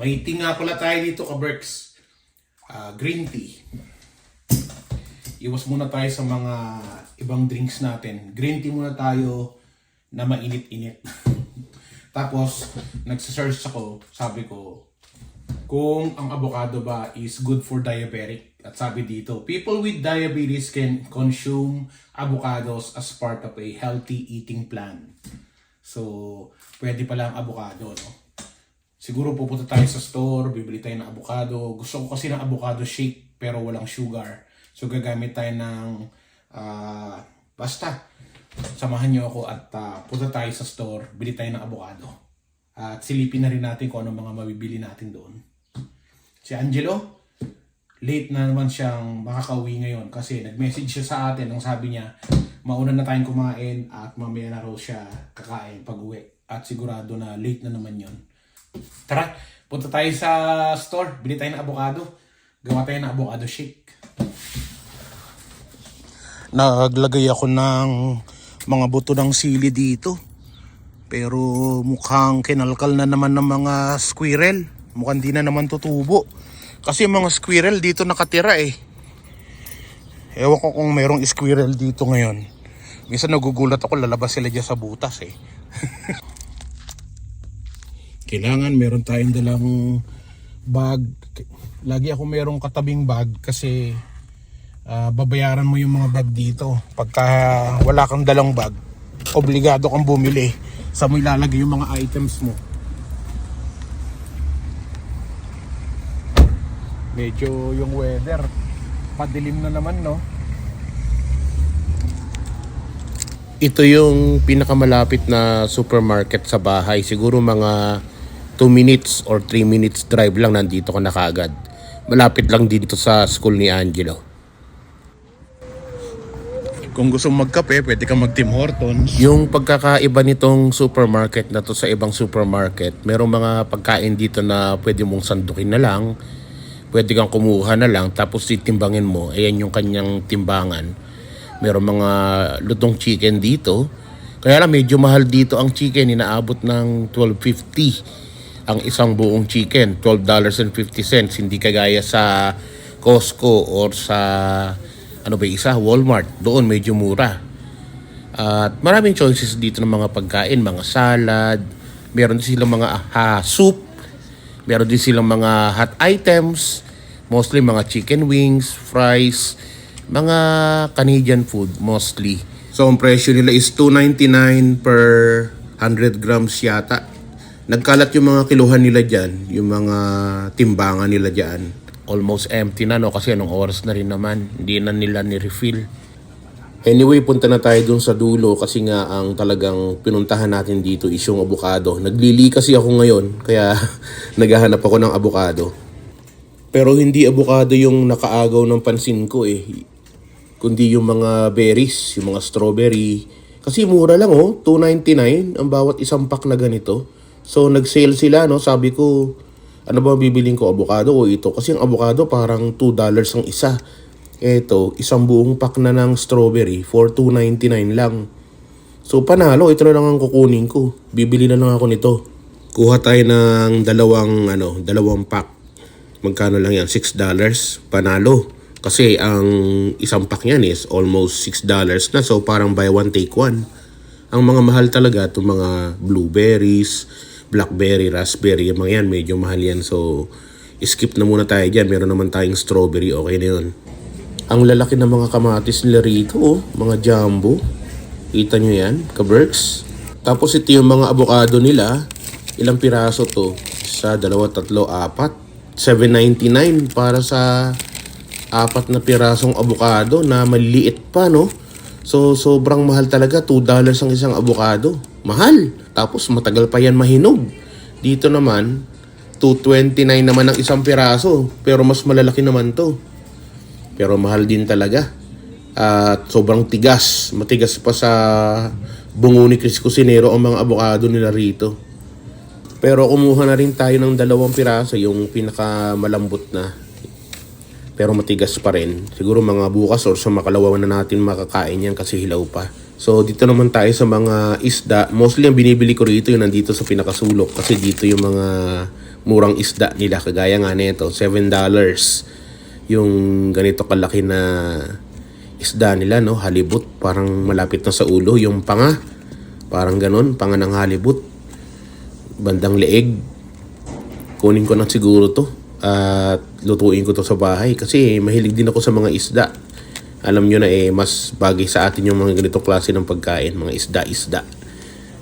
May tea nga pala tayo dito, ka-Berks. Green tea. Iwas muna tayo sa mga ibang drinks natin. Green tea muna tayo na mainit-init. Tapos, nagsasearch ako, sabi ko, kung ang avocado ba is good for diabetic. At sabi dito, people with diabetes can consume avocados as part of a healthy eating plan. So, pwede pala ang avocado, no? Siguro pupunta tayo sa store, bibili tayo ng avocado. Gusto ko kasi ng avocado shake pero walang sugar. So gagamit tayo ng basta. Samahan nyo ako at punta tayo sa store, bili tayo ng avocado. At silipin na rin natin kung ano mga mabibili natin doon. Si Angelo, late na naman siyang makakauwi ngayon kasi nag-message siya sa atin. Ang sabi niya, mauna na tayong kumain at mamaya na raw siya kakain pag uwi. At sigurado na late na naman yon. Tara, punta tayo sa store, bili tayo ng avocado. Gawa tayo ng avocado shake. Naglagay ako ng mga buto ng sili dito. Pero mukhang kinalkal na naman ng mga squirrel. Mukhang di na naman tutubo. Kasi mga squirrel dito nakatira eh. Ewan ko kung merong squirrel dito ngayon. Minsan nagugulat ako, lalabas sila dyan sa butas eh. Kailangan meron tayong dalang bag. Lagi ako merong katabing bag kasi babayaran mo yung mga bag dito. Pagka wala kang dalang bag, obligado kang bumili. Sa mo ilalagay yung mga items mo. Medyo yung weather, padilim na naman, no? Ito yung pinakamalapit na supermarket sa bahay. Siguro mga 2 minutes or 3 minutes drive lang nandito ka na kaagad. Malapit lang dito sa school ni Angelo. Kung gusto mong magkape, pwede kang mag Tim Hortons. Yung pagkakaiba nitong supermarket na to sa ibang supermarket, merong mga pagkain dito na pwede mong sandukin na lang, pwede kang kumuha na lang, tapos titimbangin mo. Ayan yung kanyang timbangan. Merong mga lutong chicken dito. Kaya lang medyo mahal dito ang chicken, inaabot ng $12.50 ang isang buong chicken, $12.50. Hindi kagaya sa Costco or sa Walmart. Doon medyo mura. At maraming choices dito ng mga pagkain, mga salad, meron din silang mga soup, meron din silang mga hot items, mostly mga chicken wings, fries, mga Canadian food mostly. So ang presyo nila is $2.99 per 100 grams yata. Nagkalat yung mga kiluhan nila dyan, yung mga timbangan nila dyan. Almost empty na, no? Kasi anong oras na rin naman, hindi na nila ni-refill. Anyway, punta na tayo dun sa dulo kasi nga ang talagang pinuntahan natin dito is yung avocado. Naglili kasi ako ngayon, kaya naghahanap ako ng avocado. Pero hindi avocado yung nakaagaw ng pansin ko eh. Kundi yung mga berries, yung mga strawberry. Kasi mura lang oh, $2.99 ang bawat isang pack na ganito. So nag-sale sila, no? Sabi ko, ano ba bibiling ko, avocado o ito? Kasi ang avocado parang $2 ang isa. Ito, isang buong pack na ng strawberry for $2.99 lang. So panalo, ito na lang ang kukunin ko. Bibili na lang ako nito. Kuha tayo ng dalawang pack. Magkano lang yan? $6. Panalo. Kasi ang isang pack yan is almost $6 na. So parang buy one take one. Ang mga mahal talaga itong mga blueberries, blackberry, raspberry, yung mga yan medyo mahal yan. So skip na muna tayo dyan. Meron naman tayong strawberry, okay na yun. Ang lalaki ng mga kamatis nila rito, oh, mga jumbo. Kita nyo yan, ka-Berks. Tapos ito yung mga avocado nila. Ilang piraso to? Isa, dalawa, tatlo, apat. $7.99 para sa 4 na pirasong avocado na maliliit pa, no? So sobrang mahal talaga, $2 ang isang avocado. Mahal. Tapos matagal pa yan mahinog. Dito naman, $2.29 naman ang isang piraso. Pero mas malalaki naman to. Pero mahal din talaga. At sobrang tigas. Matigas pa sa bungo ni Chris Cusinero ang mga avocado nila rito. Pero kumuha na rin tayo ng 2 piraso, yung pinakamalambot na. Pero matigas pa rin. Siguro mga bukas or sa makalawa na natin makakain yan kasi hilaw pa. So dito naman tayo sa mga isda. Mostly ang binibili ko rito yung nandito sa pinakasulok. Kasi dito yung mga murang isda nila. Kagaya nga nito, $7 yung ganito kalaki na isda nila, no? Halibut, parang malapit na sa ulo. Yung panga, parang ganon, panga ng halibut, bandang leeg. Kunin ko na siguro to at lutuin ko to sa bahay kasi mahilig din ako sa mga isda. Alam nyo na mas bagay sa atin yung mga ganitong klase ng pagkain, mga isda-isda.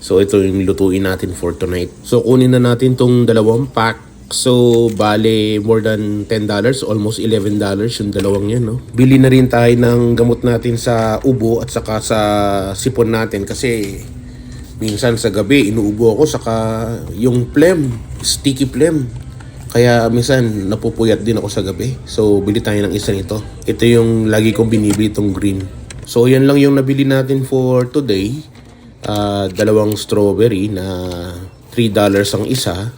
So ito yung lutuin natin for tonight. So kunin na natin tong 2 pack. So bale more than $10, almost $11 yung dalawang yan, no? Bili na rin tayo ng gamot natin sa ubo at saka sa sipon natin kasi minsan sa gabi inuubo ako, saka yung phlegm, sticky phlegm. Kaya minsan napupuyat din ako sa gabi. So bili tayo ng isa nito. Ito yung lagi kong binibili, itong green. So yan lang yung nabili natin for today. Dalawang strawberry na $3 ang isa.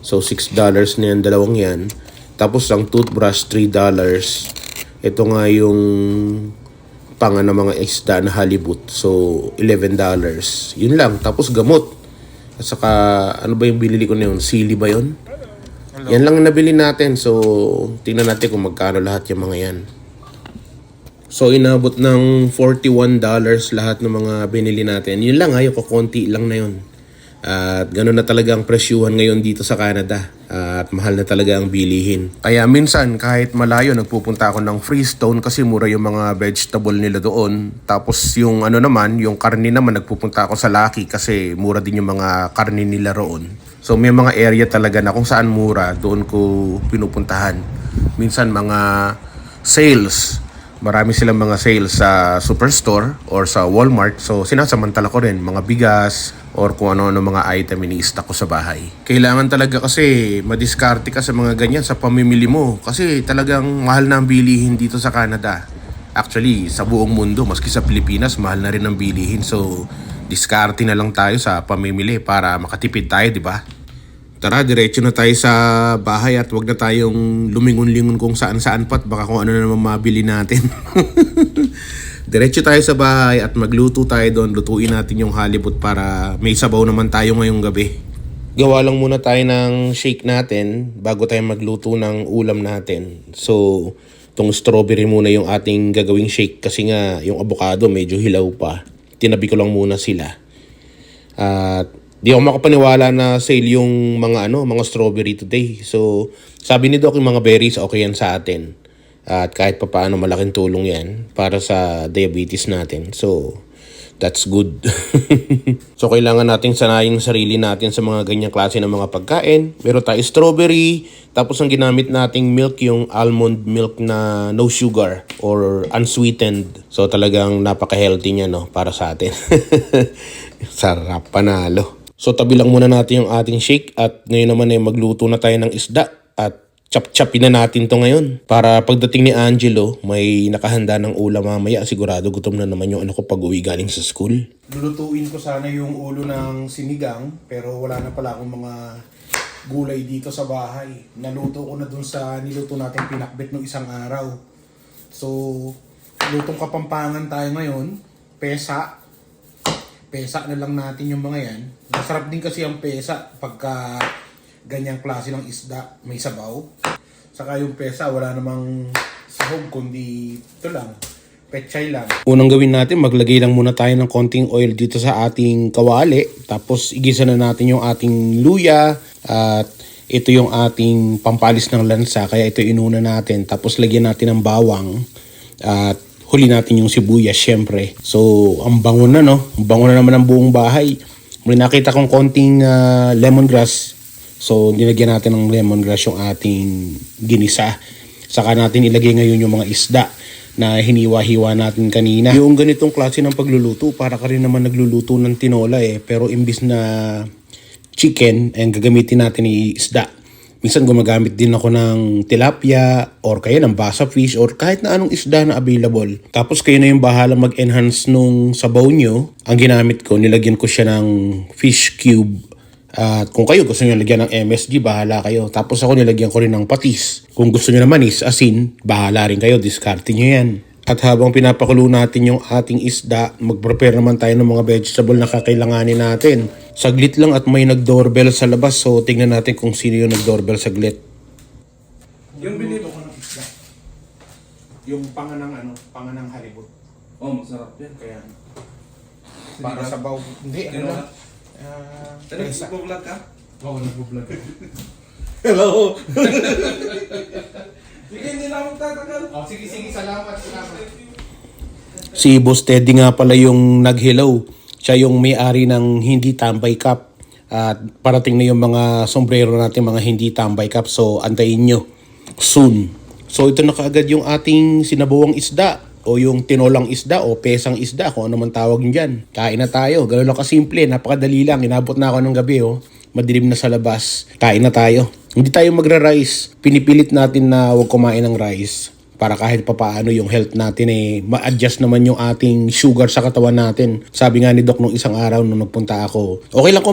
So $6 na yan, dalawang yan. Tapos ang toothbrush $3. Ito nga yung panga ng mga isda na halibut. So $11. Yun lang. Tapos gamot. At saka ano ba yung binili ko na yun? Sili ba yun? Yan lang nabili natin. So, tingnan natin kung magkano lahat yung mga yan. So, inabot ng $41 lahat ng mga binili natin. Yun lang, yung kukunti lang na yun. At gano'n na talaga ang presyuhan ngayon dito sa Canada. At mahal na talaga ang bilihin. Kaya minsan, kahit malayo, nagpupunta ako ng Freestone kasi mura yung mga vegetable nila doon. Tapos yung yung karne naman, nagpupunta ako sa Lucky kasi mura din yung mga karne nila roon. So may mga area talaga na kung saan mura, doon ko pinupuntahan. Minsan mga sales, marami silang mga sales sa Superstore or sa Walmart. So sinasamantala ko rin mga bigas or kung ano-ano mga item ini-stock ko sa bahay. Kailangan talaga kasi madiskarte ka sa mga ganyan sa pamimili mo kasi talagang mahal na ang bilihin dito sa Canada. Actually, sa buong mundo, maski sa Pilipinas, mahal na rin ang bilihin. So diskarte na lang tayo sa pamimili para makatipid tayo, di ba? Tara, diretso na tayo sa bahay at wag na tayong lumingon-lingon kung saan-saan pa at baka kung ano na naman mabili natin. Diretso tayo sa bahay at magluto tayo doon. Lutuin natin yung halibut para may sabaw naman tayo ngayong gabi. Gawa lang muna tayo ng shake natin bago tayo magluto ng ulam natin. So, itong strawberry muna yung ating gagawing shake kasi nga yung avocado medyo hilaw pa. Tinabi ko lang muna sila. At di ako makapaniwala na sale yung mga mga strawberry today. So, sabi ni Doc yung mga berries okay yan sa atin. At kahit pa paano malaking tulong yan para sa diabetes natin. So, that's good. So, kailangan nating sanayin sarili natin sa mga ganyang klase ng mga pagkain. Meron tayo strawberry. Tapos ang ginamit nating milk yung almond milk na no sugar or unsweetened. So, talagang napaka-healthy niya para sa atin. Sarap, panalo. So, tabi lang muna natin yung ating shake. At ngayon naman magluto na tayo ng isda. At chop-chopin na natin to ngayon. Para pagdating ni Angelo, may nakahanda ng ulam mamaya. Sigurado gutom na naman yung anak ko pag uwi galing sa school. Lulutuin ko sana yung ulo ng sinigang. Pero wala na pala akong mga gulay dito sa bahay. Naluto ko na dun sa niluto natin pinakbet ng isang araw. So, lutong Kapampangan tayo ngayon. Pesa. Pesa na lang natin yung mga yan. Masarap din kasi ang pesa pagka ganyang klase ng isda, may sabaw. Saka yung pesa, wala namang sahog, kundi ito lang, pechay lang. Unang gawin natin, maglagay lang muna tayo ng konting oil dito sa ating kawali. Tapos igisa na natin yung ating luya. At ito yung ating pampalis ng lansa, kaya ito inuna natin. Tapos lagyan natin ng bawang. At huli natin yung sibuyas, syempre. So, ang bango na, no? Ang bango na naman ng buong bahay. May nakita kong konting lemongrass. So, nilagyan natin ng lemongrass yung ating ginisa. Saka natin ilagay ngayon yung mga isda na hiniwa-hiwa natin kanina. Yung ganitong klase ng pagluluto, para ka rin naman nagluluto ng tinola Pero imbis na chicken, ang gagamitin natin ni isda. Minsan gumagamit din ako ng tilapia or kaya ng basa fish or kahit na anong isda na available. Tapos kayo na yung bahala mag-enhance nung sabaw nyo. Ang ginamit ko, nilagyan ko siya ng fish cube. At kung kayo gusto nyo lagyan ng MSG, bahala kayo. Tapos ako nilagyan ko rin ng patis. Kung gusto nyo naman is asin, bahala rin kayo. Discarte nyo yan. At habang pinapakulo natin yung ating isda, mag-prepare naman tayo ng mga vegetable na kakailanganin natin. Saglit lang at may nag-doorbell sa labas. So, tingnan natin kung sino yung nag-doorbell saglit. Yung binito ko ng isda. Yung panganang halibut. Oh, masarap yan. Kaya, para sa baw. Hindi, ano lang. Ano, nagpo-vlog ka? Oo, nagpo-vlog. Hello! Sige, hindi na ako tatagal. Oh, sige, salamat. Si Boss Teddy nga pala yung nag-hello. Siya yung may-ari ng Hindi Tambay Cup. At parating na yung mga sombrero natin, mga Hindi Tambay Cup. So, antayin nyo. Soon. So, ito na kaagad yung ating sinabuang isda. O yung tinolang isda o pesang isda. Kung ano man tawag nyo dyan. Kain na tayo. Ganun lang kasimple. Napakadali lang. Inabot na ako ng gabi. Oh. Madilim na sa labas. Kain na tayo. Hindi tayo magra-rice. Pinipilit natin na huwag kumain ng rice. Para kahit papaano yung health natin ma-adjust naman yung ating sugar sa katawan natin. Sabi nga ni Doc nung isang araw nung nagpunta ako, okay lang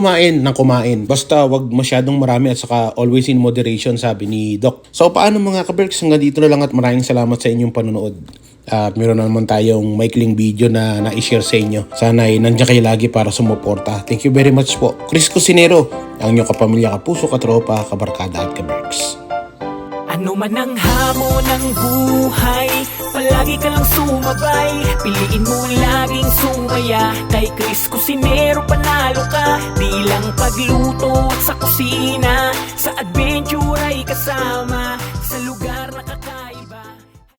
kumain. Basta wag masyadong marami at saka always in moderation, sabi ni Doc. So paano mga ka-Berks, hanggang dito na lang at maraming salamat sa inyong panonood. At meron na naman tayong maikling video na na-share sa inyo. Sana ay nandiyan kayo lagi para sumuporta. Thank you very much po. Chris Cusinero, ang inyong kapamilya, kapuso, katropa, kabarkada at ka-Berks. Ano man ang hamon ng buhay, palagi ka lang sumabay. Piliin mo laging sumaya. Kay Chris Cusinero panalo ka. Di lang pagluto at sa kusina, sa adventure ay kasama.